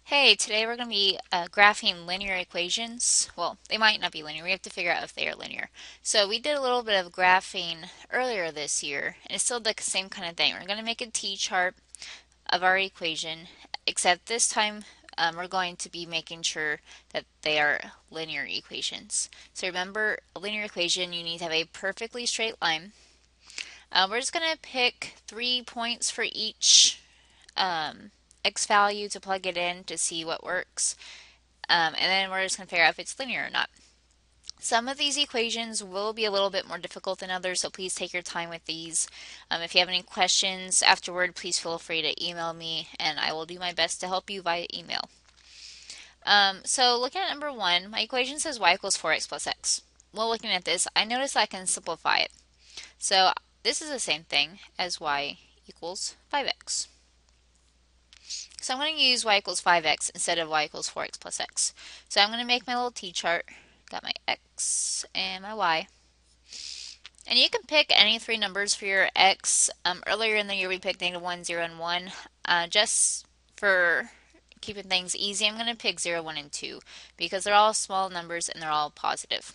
Hey, today we're going to be graphing linear equations. Well, they might not be linear. We have to figure out if they are linear. So we did a little bit of graphing earlier this year, and it's still the same kind of thing. We're going to make a t-chart of our equation, except this time we're going to be making sure that they are linear equations. So remember, a linear equation, you need to have a perfectly straight line. We're just going to pick 3 points for each x value to plug it in to see what works. And then we're just going to figure out if it's linear or not. Some of these equations will be a little bit more difficult than others, so please take your time with these. If you have any questions afterward, please feel free to email me, and I will do my best to help you via email. So looking at number 1, my equation says y equals 4x plus x. Well, looking at this, I notice I can simplify it. So this is the same thing as y equals 5x. So I'm going to use y equals 5x instead of y equals 4x plus x. So I'm going to make my little t-chart. Got my x and my y. And you can pick any three numbers for your x. Earlier in the year we picked -1, 0, and 1. Just for keeping things easy, I'm going to pick 0, 1, and 2 because they're all small numbers and they're all positive.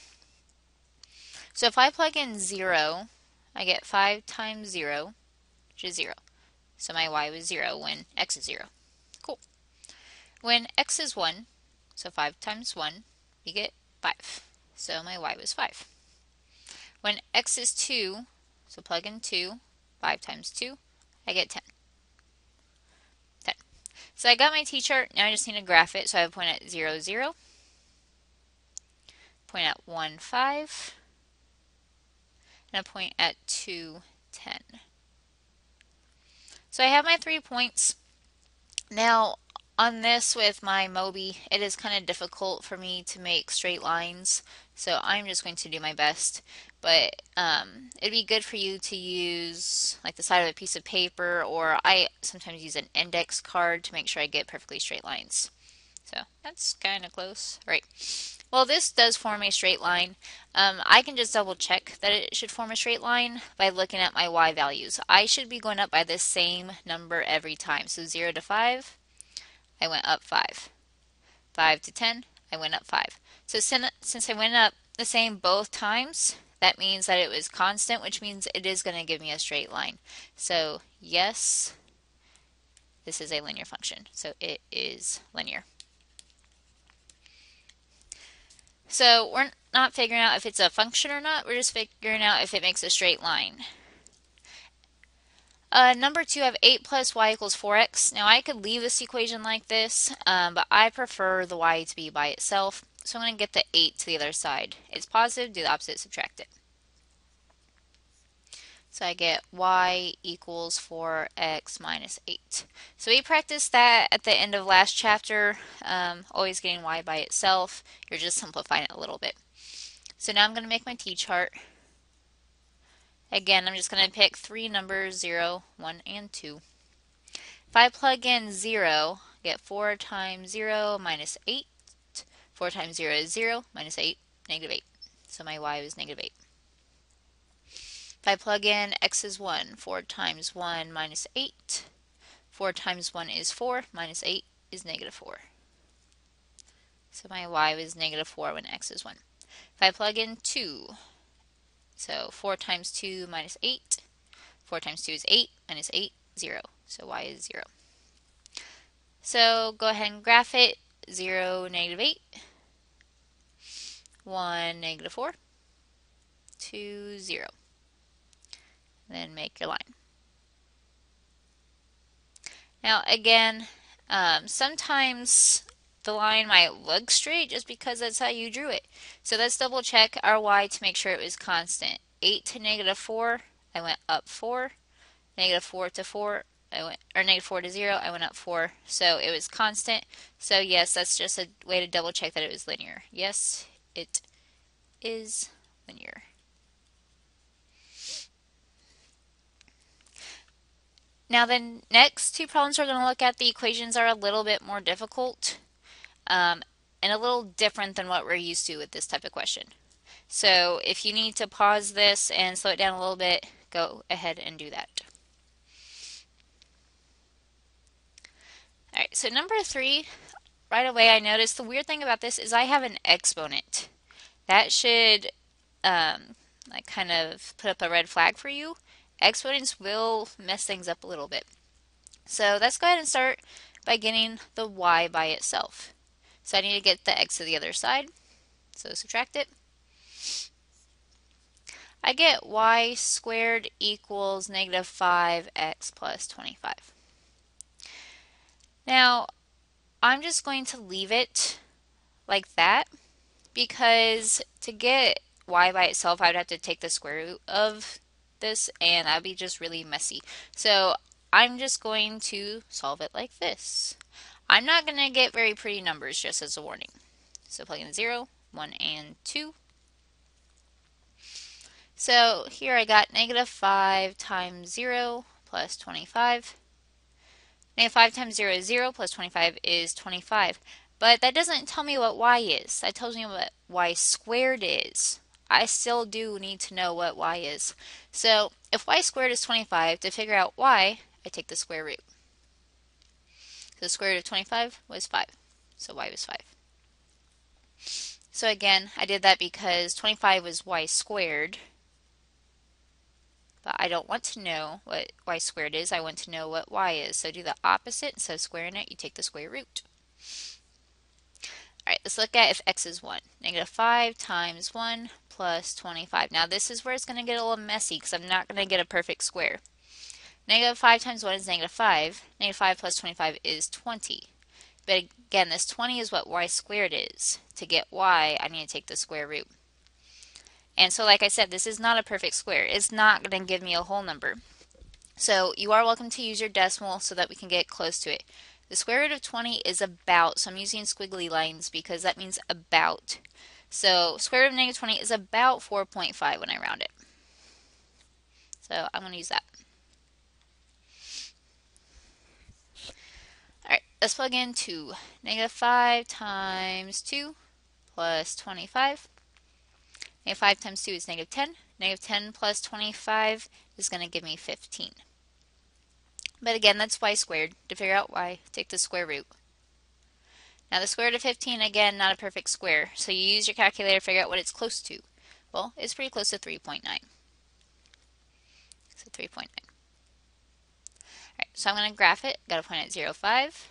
So if I plug in 0, I get 5 times 0, which is 0. So my y was 0 when x is 0. Cool. When x is 1, so 5 times 1, we get 5. So my y was 5. When x is 2, so plug in 2, 5 times 2, I get 10. 10. So I got my t-chart, now I just need to graph it. So I have a point at 0, 0, point at 1, 5, and a point at 2, 10. So I have my 3 points. Now on this with my Mobi, it is kind of difficult for me to make straight lines, so I'm just going to do my best. But it'd be good for you to use like the side of a piece of paper, or I sometimes use an index card to make sure I get perfectly straight lines. So that's kind of close. All right. Well, this does form a straight line. I can just double check that it should form a straight line by looking at my y values. I should be going up by the same number every time. So 0 to 5, I went up 5. 5 to 10, I went up 5. So since I went up the same both times, that means that it was constant, which means it is going to give me a straight line. So yes, this is a linear function. So it is linear. So we're not figuring out if it's a function or not, we're just figuring out if it makes a straight line. Number 2, I have 8 plus y equals 4x. Now I could leave this equation like this, but I prefer the y to be by itself. So I'm going to get the 8 to the other side. It's positive, do the opposite, subtract it. So I get y equals 4x minus 8. So we practiced that at the end of last chapter, always getting y by itself. You're just simplifying it a little bit. So now I'm going to make my t-chart. Again, I'm just going to pick three numbers, 0, 1, and 2. If I plug in 0, I get 4 times 0 minus 8. 4 times 0 is 0, minus 8, negative 8. So my y was negative 8. If I plug in x is 1, 4 times 1 minus 8. 4 times 1 is 4, minus 8 is negative 4. So my y was negative 4 when x is 1. If I plug in 2, so 4 times 2 minus 8. 4 times 2 is 8, minus 8, 0. So y is 0. So go ahead and graph it. 0, negative 8. 1, negative 4. 2, 0. Then make your line. Now again, sometimes the line might look straight just because that's how you drew it. So let's double check our y to make sure it was constant. 8 to negative 4, I went up 4. Negative 4 to 4, negative 4 to 0, I went up 4. So it was constant. So yes, that's just a way to double check that it was linear. Yes, it is linear. Now the next two problems we're going to look at, the equations are a little bit more difficult and a little different than what we're used to with this type of question. So if you need to pause this and slow it down a little bit, go ahead and do that. Alright, so number 3, right away I noticed the weird thing about this is I have an exponent. That should like kind of put up a red flag for you. Exponents will mess things up a little bit. So let's go ahead and start by getting the y by itself. So I need to get the x to the other side. So subtract it. I get y squared equals negative 5x plus 25. Now, I'm just going to leave it like that because to get y by itself, I would have to take the square root of this and that'd be just really messy. So I'm just going to solve it like this. I'm not going to get very pretty numbers, just as a warning. So plug in 0, 1, and 2. So here I got negative 5 times 0 plus 25. Negative 5 times 0 is 0, plus 25 is 25. But that doesn't tell me what y is. That tells me what y squared is. I still do need to know what y is. So if y squared is 25, to figure out y, I take the square root. So the square root of 25 was 5. So y was 5. So again, I did that because 25 was y squared. But I don't want to know what y squared is. I want to know what y is. So do the opposite. Instead of squaring it, you take the square root. Alright, let's look at if x is 1. Negative 5 times 1 plus 25. Now this is where it's going to get a little messy because I'm not going to get a perfect square. Negative 5 times 1 is negative 5. Negative 5 plus 25 is 20. But again, this 20 is what y squared is. To get y, I need to take the square root. And so like I said, this is not a perfect square. It's not going to give me a whole number. So you are welcome to use your decimal so that we can get close to it. The square root of 20 is about, so I'm using squiggly lines because that means about. So square root of negative 20 is about 4.5 when I round it. So I'm going to use that. Alright, let's plug in 2. Negative 5 times 2 plus 25. Negative 5 times 2 is negative 10. Negative 10 plus 25 is going to give me 15. But again, that's y squared. To figure out y, take the square root. Now the square root of 15, again, not a perfect square. So you use your calculator to figure out what it's close to. Well, it's pretty close to 3.9. So 3.9. Alright, so I'm going to graph it. Got to point at 0, 5.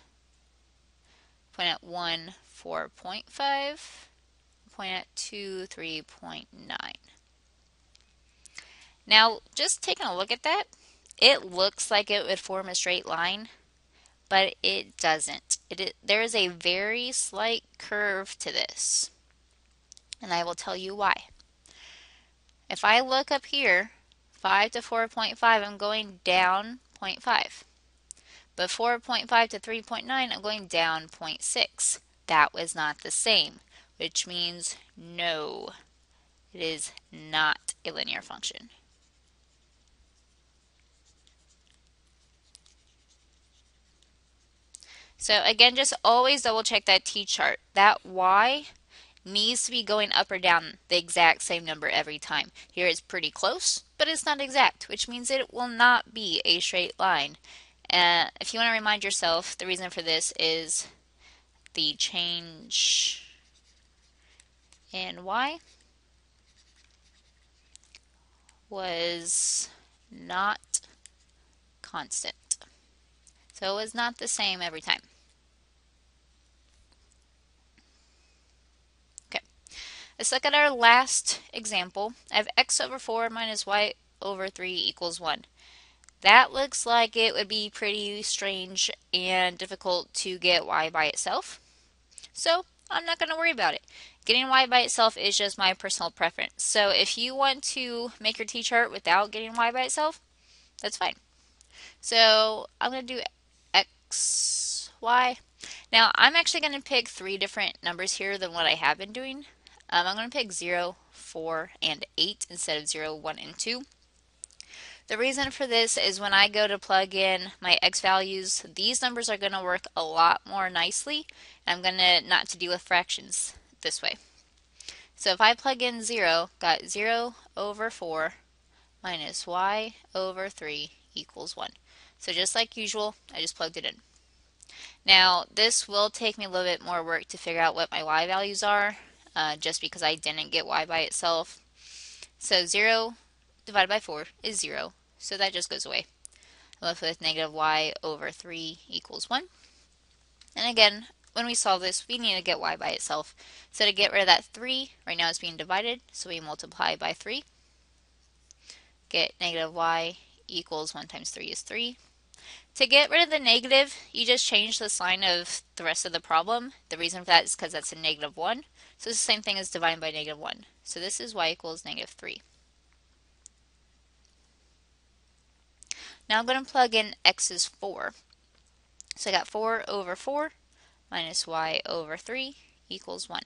Point at 1, 4.5. Point at 2, 3.9. Now, just taking a look at that, it looks like it would form a straight line, but it doesn't. There is a very slight curve to this, and I will tell you why. If I look up here, 5 to 4.5, I'm going down 0.5. But 4.5 to 3.9, I'm going down 0.6. That was not the same, which means no, it is not a linear function. So again, just always double check that t-chart. That y needs to be going up or down the exact same number every time. Here it's pretty close, but it's not exact, which means it will not be a straight line. If you want to remind yourself, the reason for this is the change in y was not constant. So it was not the same every time. Okay, let's look at our last example. I have x over 4 minus y over 3 equals 1. That looks like it would be pretty strange and difficult to get y by itself. So I'm not going to worry about it. Getting y by itself is just my personal preference. So if you want to make your t-chart without getting y by itself, that's fine. So I'm going to do x, y. Now I'm actually going to pick 3 different numbers here than what I have been doing. I'm going to pick 0, 4, and 8 instead of 0, 1, and 2. The reason for this is when I go to plug in my x values, these numbers are going to work a lot more nicely. I'm going to not to deal with fractions this way. So if I plug in 0, got 0 over 4 minus y over 3 equals 1. So just like usual, I just plugged it in. Now, this will take me a little bit more work to figure out what my y values are, just because I didn't get y by itself. So 0 divided by 4 is 0, so that just goes away. I'm left with negative y over 3 equals 1. And again, when we solve this, we need to get y by itself. So to get rid of that 3, right now it's being divided, so we multiply by 3. Get negative y equals 1 times 3 is 3. To get rid of the negative, you just change the sign of the rest of the problem. The reason for that is because that's a negative 1. So it's the same thing as dividing by negative 1. So this is y equals negative 3. Now I'm going to plug in x is 4. So I got 4 over 4 minus y over 3 equals 1.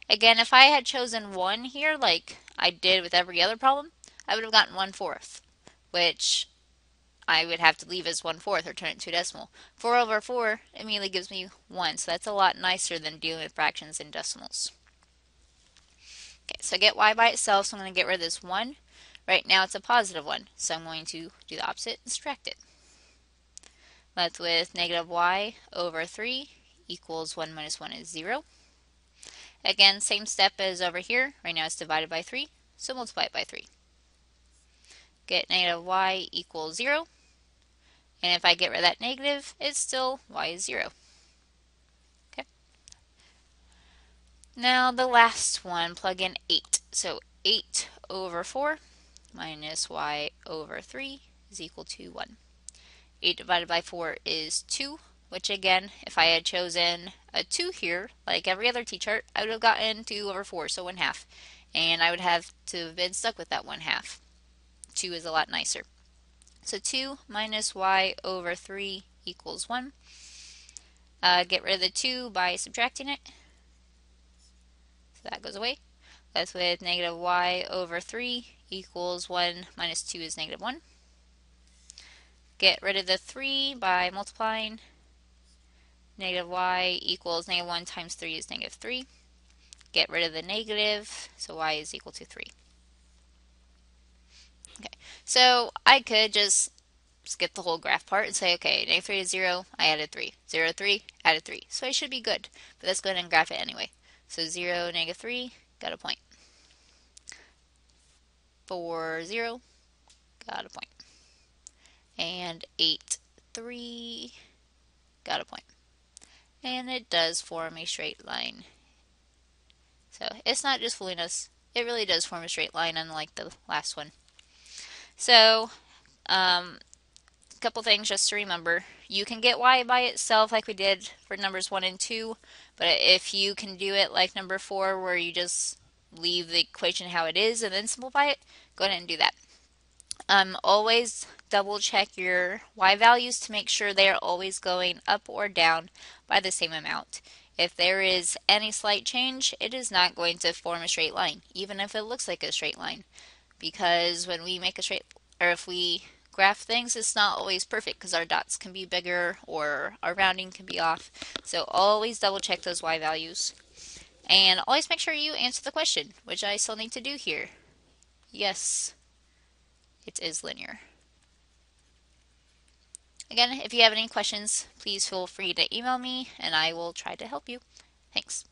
Again, if I had chosen 1 here, like I did with every other problem, I would have gotten 1/4, which I would have to leave as 1/4 or turn it into a decimal. 4 over 4 immediately gives me 1, so that's a lot nicer than dealing with fractions and decimals. Okay, so I get y by itself, so I'm going to get rid of this 1. Right now it's a positive 1, so I'm going to do the opposite and subtract it. Left with negative y over 3 equals 1 minus 1 is 0. Again, same step as over here. Right now it's divided by 3, so multiply it by 3. Get negative y equals 0. And if I get rid of that negative, it's still y is 0. Okay. Now the last one, plug in 8. So 8 over 4 minus y over 3 is equal to 1. 8 divided by 4 is 2, which again, if I had chosen a 2 here, like every other t-chart, I would have gotten 2 over 4, so 1/2. And I would have to have been stuck with that 1/2. 2 is a lot nicer. So 2 minus y over 3 equals 1. Get rid of the 2 by subtracting it. So that goes away. That's with negative y over 3 equals 1 minus 2 is negative 1. Get rid of the 3 by multiplying. Negative y equals negative 1 times 3 is negative 3. Get rid of the negative, so y is equal to 3. Okay, so I could just skip the whole graph part and say, okay, negative 3 is 0, I added 3. 0, 3, added 3. So I should be good. But let's go ahead and graph it anyway. So 0, negative 3, got a point. 4, 0, got a point. And 8, 3, got a point. And it does form a straight line. So it's not just fooling us. It really does form a straight line, unlike the last one. So, a couple things just to remember. You can get y by itself like we did for numbers 1 and 2, but if you can do it like number 4 where you just leave the equation how it is and then simplify it, go ahead and do that. Always double check your y values to make sure they are always going up or down by the same amount. If there is any slight change, it is not going to form a straight line, even if it looks like a straight line. Because when we make a straight, or if we graph things, it's not always perfect because our dots can be bigger or our rounding can be off. So always double check those y values. And always make sure you answer the question, which I still need to do here. Yes, it is linear. Again, if you have any questions, please feel free to email me and I will try to help you. Thanks.